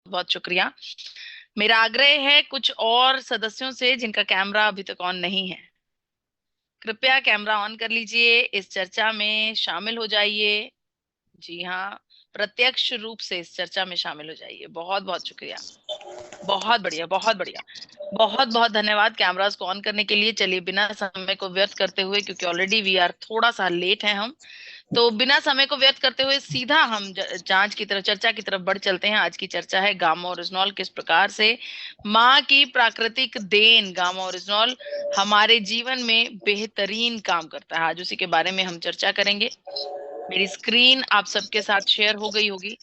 बहुत शुक्रिया। मेरा आग्रह है कुछ और सदस्यों से जिनका कैमरा अभी तक ऑन नहीं है, कृपया कैमरा ऑन कर लीजिए, इस चर्चा में शामिल हो जाइए। जी हाँ, प्रत्यक्ष रूप से इस चर्चा में शामिल हो जाइए। बहुत बहुत शुक्रिया। बहुत बढ़िया, बहुत बढ़िया। बहुत बहुत धन्यवाद कैमरास को ऑन करने के लिए। चलिए बिना समय को व्यर्थ करते हुए, क्योंकि ऑलरेडी वी आर थोड़ा सा लेट हैं हम, तो बिना समय को व्यर्थ करते हुए सीधा हम जांच की तरफ, चर्चा की तरफ बढ़ चलते हैं। आज की चर्चा है गामा ओरिजिनॉल किस प्रकार से माँ की प्राकृतिक देन गामा ओरिजिनॉल हमारे जीवन में बेहतरीन काम करता है। आज उसी के बारे में हम चर्चा करेंगे। मेरी स्क्रीन आप सबके साथ शेयर हो गई होगी।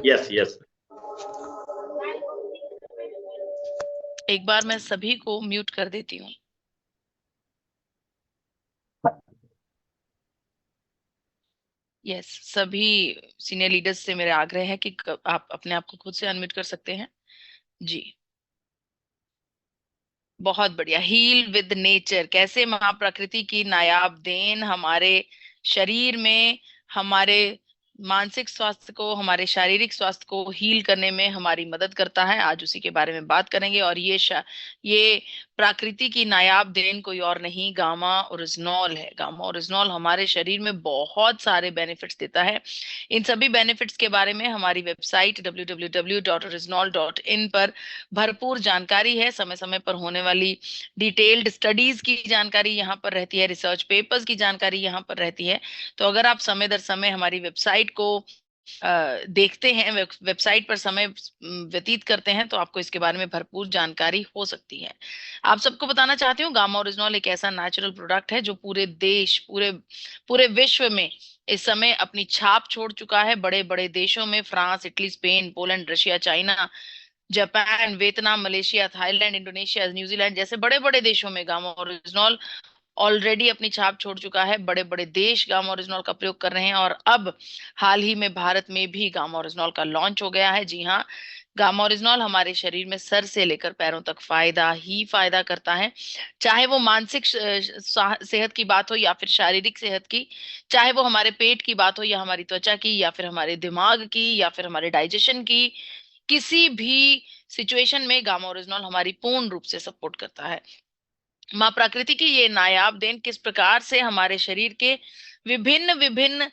Yes yes. एक बार मैं सभी को म्यूट कर देती हूँ। यस, सभी सीनियर लीडर्स से मेरा आग्रह है कि आप अपने आप को खुद से अनम्यूट कर सकते हैं। जी, बहुत बढ़िया। हील विद नेचर, कैसे माँ प्रकृति की नायाब देन हमारे शरीर में हमारे मानसिक स्वास्थ्य को, हमारे शारीरिक स्वास्थ्य को हील करने में हमारी मदद करता है। आज उसी के बारे में बात करेंगे। और ये प्रकृति की नायाब देन कोई और नहीं, गामा ओरिजिनॉल है। गामा ओरिजिनॉल हमारे शरीर में बहुत सारे बेनिफिट्स देता है। इन सभी बेनिफिट्स के बारे में हमारी वेबसाइट www.orisnol.in पर भरपूर जानकारी है। समय समय पर होने वाली डिटेल्ड स्टडीज की जानकारी यहाँ पर रहती है, रिसर्च पेपर्स की जानकारी यहाँ पर रहती है। तो अगर आप समय दर समय हमारी वेबसाइट को देखते हैं, वेबसाइट पर समय व्यतीत करते हैं, तो आपको इसके बारे में भरपूर जानकारी हो सकती है। आप सबको बताना चाहती हूँ, गामा ओरिजिनॉल एक ऐसा नेचुरल प्रोडक्ट है जो पूरे देश, पूरे पूरे विश्व में इस समय अपनी छाप छोड़ चुका है। बड़े बड़े देशों में, France, Italy, Spain, Poland, Russia, China, Japan, Vietnam, Malaysia, Thailand, Indonesia, New Zealand जैसे बड़े बड़े देशों में गामा ओरिजिनॉल ऑलरेडी अपनी छाप छोड़ चुका है। बड़े बड़े देश गामा ओरिजिनॉल का प्रयोग कर रहे हैं। और अब हाल ही में भारत में भी गामा ओरिजिनॉल का लॉन्च हो गया है। जी हाँ, गामा ओरिजिनॉल हमारे शरीर में सर से लेकर पैरों तक फायदा ही फायदा करता है। चाहे वो मानसिक सेहत की बात हो या फिर शारीरिक सेहत की, चाहे वो हमारे पेट की बात हो या हमारी त्वचा की या फिर हमारे दिमाग की या फिर हमारे डाइजेशन की, किसी भी सिचुएशन में गामा ओरिजिनॉल हमारी पूर्ण रूप से सपोर्ट करता है। माँ प्रकृति की ये नायाब देन किस प्रकार से हमारे शरीर के विभिन्न विभिन्न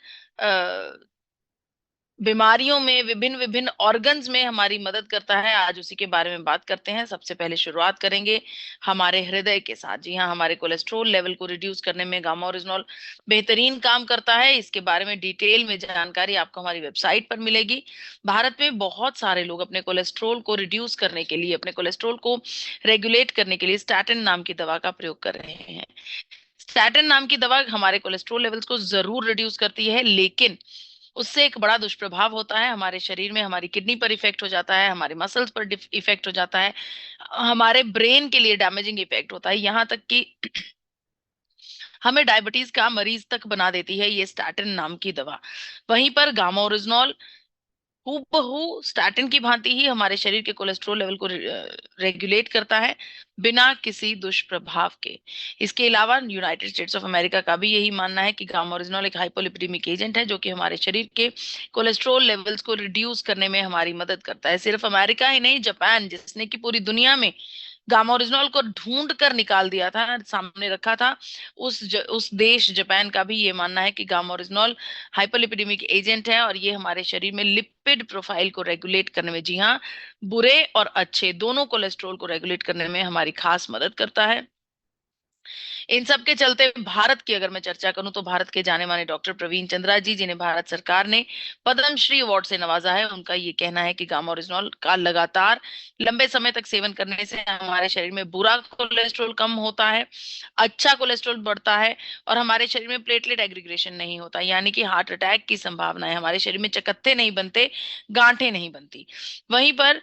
बीमारियों में, विभिन्न विभिन्न ऑर्गन्स में हमारी मदद करता है, आज उसी के बारे में बात करते हैं। सबसे पहले शुरुआत करेंगे हमारे हृदय के साथ। जी हाँ, हमारे कोलेस्ट्रॉल लेवल को रिड्यूस करने में गामा ओरिजिनॉल बेहतरीन काम करता है। इसके बारे में डिटेल में जानकारी आपको हमारी वेबसाइट पर मिलेगी। भारत में बहुत सारे लोग अपने कोलेस्ट्रॉल को रिड्यूस करने के लिए, अपने कोलेस्ट्रॉल को रेगुलेट करने के लिए स्टैटिन नाम की दवा का प्रयोग कर रहे हैं। स्टैटिन नाम की दवा हमारे कोलेस्ट्रॉल लेवल्स को जरूर रिड्यूस करती है, लेकिन उससे एक बड़ा दुष्प्रभाव होता है। हमारे शरीर में हमारी किडनी पर इफेक्ट हो जाता है, हमारे मसल्स पर इफेक्ट हो जाता है, हमारे ब्रेन के लिए डैमेजिंग इफेक्ट होता है, यहाँ तक कि हमें डायबिटीज का मरीज तक बना देती है ये स्टैटिन नाम की दवा। वहीं पर गामा ओरिजिनॉल हूबहू स्टैटिन की भांति ही हमारे शरीर के कोलेस्ट्रॉल लेवल को रेगुलेट करता है, बिना किसी दुष्प्रभाव के। इसके अलावा यूनाइटेड स्टेट्स ऑफ अमेरिका का भी यही मानना है कि गामा ओरिजिनॉल एक हाइपोलिपिडेमिक एजेंट है, जो कि हमारे शरीर के कोलेस्ट्रॉल लेवल्स को रिड्यूस करने में हमारी मदद करता है। सिर्फ अमेरिका ही नहीं, जापान, जिसने कि पूरी दुनिया में गामा ओरिजिनॉल को ढूंढ कर निकाल दिया था, सामने रखा था, उस देश जापान का भी ये मानना है कि गामा ओरिजिनॉल हाइपरलिपिडेमिक एजेंट है और ये हमारे शरीर में लिपिड प्रोफाइल को रेगुलेट करने में, जी हाँ, बुरे और अच्छे दोनों कोलेस्ट्रॉल को रेगुलेट करने में हमारी खास मदद करता है। इन सब के चलते भारत की अगर मैं चर्चा करूं, तो भारत के जाने माने डॉक्टर प्रवीण चंद्रा जी, जिन्हें भारत सरकार ने पद्मश्री अवार्ड से नवाजा है, उनका ये कहना है कि गामा ओरिजिनॉल का लगातार लंबे समय तक सेवन करने से हमारे शरीर में बुरा कोलेस्ट्रॉल कम होता है, अच्छा कोलेस्ट्रॉल बढ़ता है और हमारे शरीर में प्लेटलेट एग्रीग्रेशन नहीं होता, यानी कि हार्ट अटैक की संभावना है, हमारे शरीर में चकत्ते नहीं बनते, गांठें नहीं बनती। वहीं पर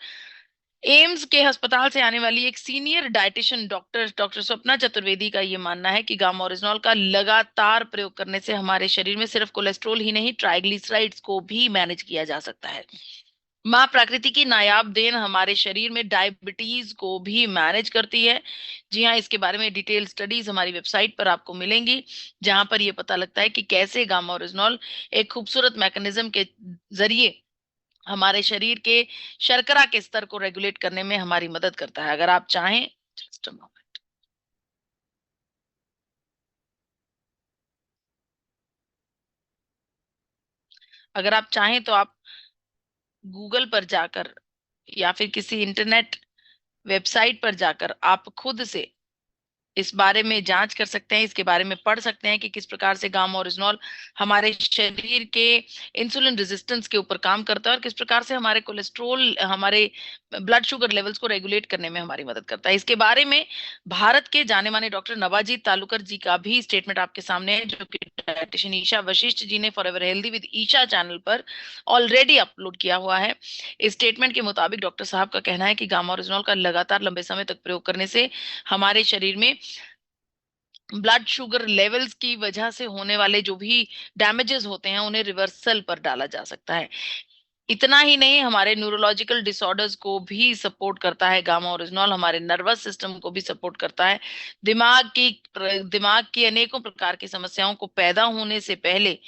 एम्स के अस्पताल से आने वाली एक senior dietitian doctor doctor Swapna Chaturvedi का ये मानना है कि गामा ओरिजिनॉल का लगातार प्रयोग करने से हमारे शरीर में सिर्फ कोलेस्ट्रॉल ही नहीं, ट्राइग्लिसराइड्स को भी मैनेज किया जा सकता है। माँ प्रकृति की नायाब देन हमारे शरीर में डायबिटीज को भी मैनेज करती है। जी हाँ, इसके बारे में डिटेल स्टडीज हमारी वेबसाइट पर आपको मिलेंगी, जहां पर यह पता लगता है कि कैसे गामा ओरिजिनॉल एक खूबसूरत मैकेनिज्म के जरिए हमारे शरीर के शर्करा के स्तर को रेगुलेट करने में हमारी मदद करता है। अगर आप चाहें, जस्ट अ मोमेंट, अगर आप चाहें तो आप गूगल पर जाकर या फिर किसी इंटरनेट वेबसाइट पर जाकर आप खुद से इस बारे में जांच कर सकते हैं, इसके बारे में पढ़ सकते हैं कि किस प्रकार से गामा ओरिजिनॉल हमारे शरीर के इंसुलिन रेजिस्टेंस के ऊपर काम करता है और किस प्रकार से हमारे कोलेस्ट्रोल, हमारे ब्लड शुगर लेवल्स को रेगुलेट करने में हमारी मदद करता है। इसके बारे में भारत के जाने माने डॉक्टर नवाजीत तालुकर जी का भी स्टेटमेंट आपके सामने है, जो कि डायटिशियन ईशा वशिष्ठ जी ने forever healthy with Isha channel पर ऑलरेडी अपलोड किया हुआ है। इस स्टेटमेंट के मुताबिक डॉक्टर साहब का कहना है कि गामा ओरिजिनॉल का लगातार लंबे समय तक प्रयोग करने से हमारे शरीर में ब्लड शुगर लेवल्स की वजह से होने वाले जो भी डैमेजेस होते हैं उन्हें रिवर्सल पर डाला जा सकता है। इतना ही नहीं, हमारे न्यूरोलॉजिकल डिसऑर्डर्स को भी सपोर्ट करता है गामा ओरिजिनॉल, हमारे नर्वस सिस्टम को भी सपोर्ट करता है। दिमाग की अनेकों प्रकार की समस्याओं को पैदा होने से पहले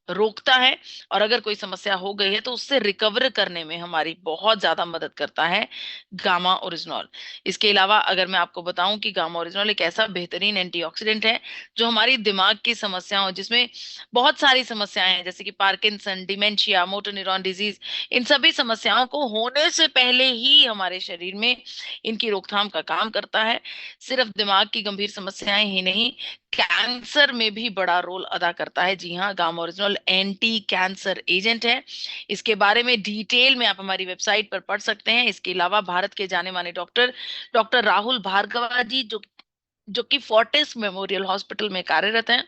रोकता है, और अगर कोई समस्या हो गई है तो उससे रिकवर करने में हमारी बहुत ज्यादा मदद करता है गामा ओरिजिनॉल। इसके अलावा अगर मैं आपको बताऊं कि गामा ओरिजिनॉल एक ऐसा बेहतरीन एंटीऑक्सीडेंट है जो हमारी दिमाग की समस्याओं, जिसमें बहुत सारी समस्याएं हैं जैसे कि Parkinson, dementia, motor neuron disease, इन सभी समस्याओं को होने से पहले ही हमारे शरीर में इनकी रोकथाम का काम करता है। सिर्फ दिमाग की गंभीर समस्याएं ही नहीं, कैंसर में भी बड़ा रोल अदा करता है। जी हाँ, gamma original anti cancer agent है। इसके बारे में डिटेल में आप हमारी वेबसाइट पर पढ़ सकते हैं। इसके अलावा भारत के जाने माने डॉक्टर डॉक्टर राहुल भार्गवा जी, जो कि फोर्टिस मेमोरियल हॉस्पिटल में कार्यरत हैं,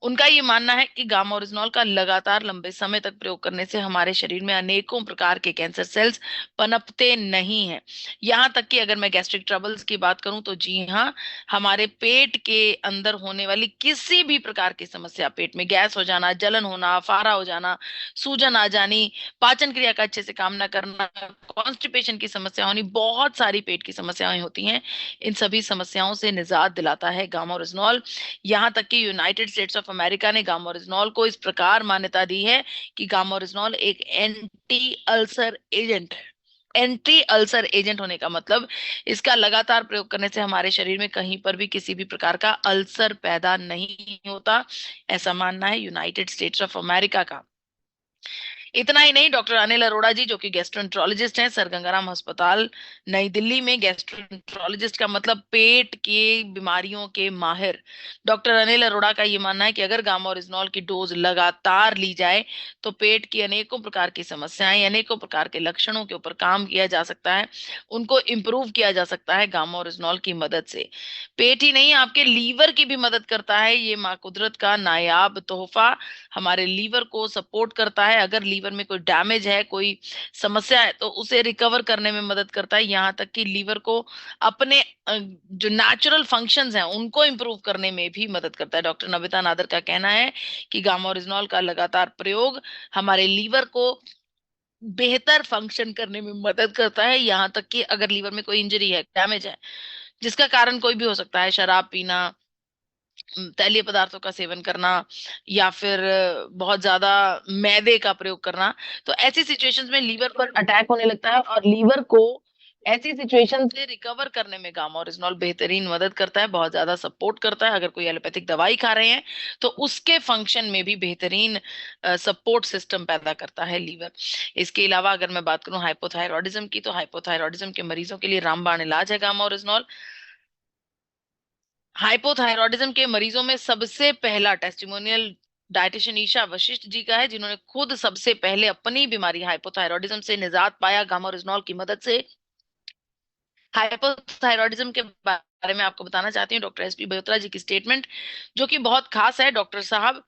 उनका ये मानना है कि गामा ओरिजिनॉल का लगातार लंबे समय तक प्रयोग करने से हमारे शरीर में अनेकों प्रकार के कैंसर सेल्स पनपते नहीं हैं। यहाँ तक कि अगर मैं गैस्ट्रिक ट्रबल्स की बात करूं तो जी हाँ, हमारे पेट के अंदर होने वाली किसी भी प्रकार की समस्या, पेट में गैस हो जाना, जलन होना, फारा हो जाना, सूजन आ जानी, पाचन क्रिया का अच्छे से काम ना करना, कॉन्स्टिपेशन की समस्या होनी, बहुत सारी पेट की समस्याएं होती हैं, इन सभी समस्याओं से निजात दिलाता है गामा ओरिजिनॉल। यहाँ तक कि यूनाइटेड स्टेट्स ऑफ अमेरिका ने गामा ओरिजिनॉल को इस प्रकार मान्यता दी है कि गामा ओरिजिनॉल एक एंटी अल्सर एजेंट है। एंटी अल्सर एजेंट होने का मतलब इसका लगातार प्रयोग करने से हमारे शरीर में कहीं पर भी किसी भी प्रकार का अल्सर पैदा नहीं होता, ऐसा मानना है यूनाइटेड स्टेट्स ऑफ अमेरिका का। इतना ही नहीं, डॉक्टर अनिल अरोड़ा जी, जो कि गैस्ट्रोएंट्रोलॉजिस्ट हैं, सर गंगाराम अस्पताल नई दिल्ली में, गैस्ट्रोएंट्रोलॉजिस्ट का मतलब पेट की बीमारियों के माहिर, डॉक्टर अनिल अरोड़ा का ये मानना है कि अगर गामा ओरिजिनॉल की डोज लगातार ली जाए तो पेट की अनेकों प्रकार की समस्याएं, अनेकों प्रकार के लक्षणों के ऊपर काम किया जा सकता है, उनको इम्प्रूव किया जा सकता है गामा ओरिजिनॉल की मदद से। पेट ही नहीं, आपके लीवर की भी मदद करता है ये माँ कुदरत का नायाब तोहफा। हमारे लीवर को सपोर्ट करता है, अगर लीवर में कोई डैमेज है, कोई समस्या है, तो उसे रिकवर करने में मदद करता है। यहाँ तक कि लीवर को अपने जो नेचुरल फंक्शंस हैं उनको इंप्रूव करने में भी मदद करता है। डॉक्टर नविता नादर का कहना है कि गामा ओरिजिनॉल का लगातार प्रयोग हमारे लीवर को बेहतर फंक्शन करने में मदद करता है। यहाँ तक कि अगर लीवर में कोई इंजरी है, डैमेज है, जिसका कारण कोई भी हो सकता है, शराब पीना, तैलीय पदार्थों का सेवन करना, या फिर बहुत ज्यादा मैदे का प्रयोग करना, तो ऐसी सिचुएशंस में लीवर पर अटैक होने लगता है, और लीवर को ऐसी सिचुएशन से रिकवर करने में गामा ओरिजिनॉल बेहतरीन मदद करता है, बहुत ज्यादा सपोर्ट करता है। अगर कोई एलोपैथिक दवाई खा रहे हैं तो उसके फंक्शन में भी बेहतरीन सपोर्ट सिस्टम पैदा करता है लीवर। इसके अलावा अगर मैं बात करूं हाइपोथायरॉयडिज्म की, तो हाइपोथायरॉयडिज्म के मरीजों के लिए रामबाण इलाज है गामा ओरिजिनॉल। हाइपोथायरॉयडिज्म के मरीजों में सबसे पहला टेस्टिमोनियल डायटिशियन ईशा वशिष्ठ जी का है, जिन्होंने खुद सबसे पहले अपनी बीमारी हाइपोथायरॉयडिज्म से निजात पाया गामा ओरिजिनॉल की मदद से। हाइपोथायरॉयडिज्म के बारे में आपको बताना चाहती हूँ डॉक्टर एसपी बयोत्रा जी की स्टेटमेंट, जो कि बहुत खास है। डॉक्टर साहब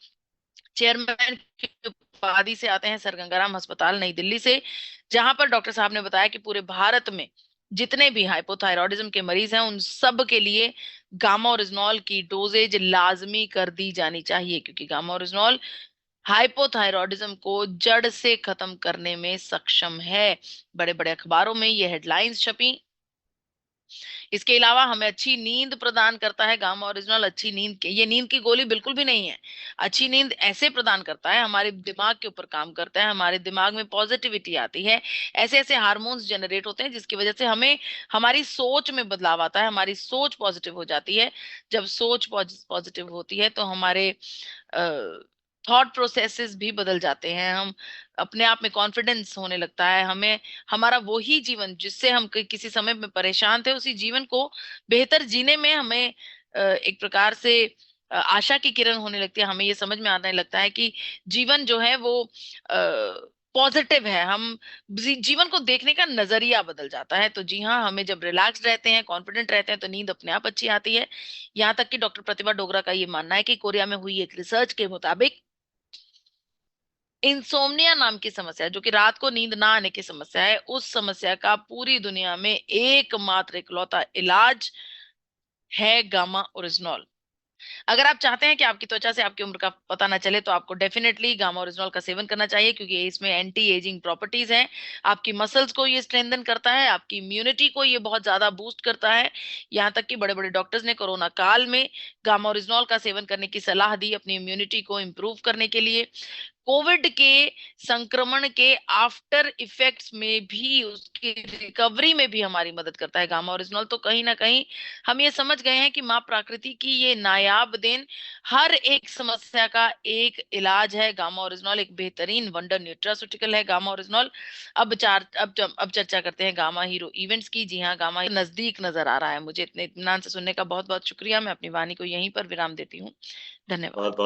चेयरमैन की उपाधि से आते हैं सर गंगाराम अस्पताल नई दिल्ली से, जहां पर डॉक्टर साहब ने बताया कि पूरे भारत में जितने भी हाइपोथायरॉयडिज्म के मरीज हैं उन सब के लिए गामा ओरिजिनॉल की डोजेज लाजमी कर दी जानी चाहिए, क्योंकि गामा ओरिजिनॉल हाइपोथायरॉयडिज्म को जड़ से खत्म करने में सक्षम है। बड़े बड़े अखबारों में ये हेडलाइंस छपी इसके अलावा हमें अच्छी नींद प्रदान करता है गामा ओरिजिनल। अच्छी नींद के, ये नींद की गोली बिल्कुल भी नहीं है। अच्छी नींद ऐसे प्रदान करता है, हमारे दिमाग के ऊपर काम करता है, हमारे दिमाग में पॉजिटिविटी आती है, ऐसे ऐसे हार्मोन्स जनरेट होते हैं जिसकी वजह से हमें हमारी सोच में बदलाव आता है, हमारी सोच पॉजिटिव हो जाती है। जब सोच पॉजिटिव होती है तो हमारे थॉट प्रोसेसेस भी बदल जाते हैं। हम अपने आप में कॉन्फिडेंस होने लगता है हमें। हमारा वही जीवन जिससे हम किसी समय में परेशान थे, उसी जीवन को बेहतर जीने में हमें एक प्रकार से आशा की किरण होने लगती है। हमें ये समझ में आने लगता है कि जीवन जो है वो पॉजिटिव है। हम जीवन को देखने का नजरिया बदल जाता है। तो जी हाँ, हमें जब रिलैक्स रहते हैं, कॉन्फिडेंट रहते हैं, तो नींद अपने आप अच्छी आती है। यहाँ तक कि डॉक्टर प्रतिभा डोगरा का ये मानना है कि कोरिया में हुई एक रिसर्च के मुताबिक इंसोम्निया नाम की समस्या, जो कि रात को नींद ना आने की समस्या है, उस समस्या का पूरी दुनिया में एकमात्र इकलौता इलाज है गामा ओरिजिनॉल। अगर आप चाहते हैं कि आपकी त्वचा से आपकी उम्र का पता ना चले, तो आपको डेफिनेटली गामा ओरिजिनॉल का सेवन करना चाहिए, क्योंकि इसमें एंटी एजिंग प्रॉपर्टीज हैं। आपकी मसल्स को ये स्ट्रेंथन करता है, आपकी इम्यूनिटी को ये बहुत ज्यादा बूस्ट करता है। यहाँ तक कि बड़े बड़े डॉक्टर्स ने कोरोना काल में गामा ओरिजिनॉल का सेवन करने की सलाह दी अपनी इम्यूनिटी को इम्प्रूव करने के लिए। कोविड के संक्रमण के आफ्टर इफेक्ट्स में भी, उसकी रिकवरी में भी हमारी मदद करता है गामा ओरिजिनल। तो कहीं ना कहीं हम ये समझ गए हैं कि माँ प्रकृति की ये नायाब देन, हर एक समस्या का एक इलाज है गामा ओरिजिनल। एक बेहतरीन वंडर न्यूट्रास्यूटिकल है गामा ओरिजिनल। अब चर्चा करते हैं गामा हीरो इवेंट्स की। जी हाँ, गामा नजदीक नजर आ रहा है मुझे। इतने इत्मीनान से सुनने का बहुत बहुत शुक्रिया। मैं अपनी वाणी को यहीं पर विराम देती हूँ। धन्यवाद। बहुत बहुत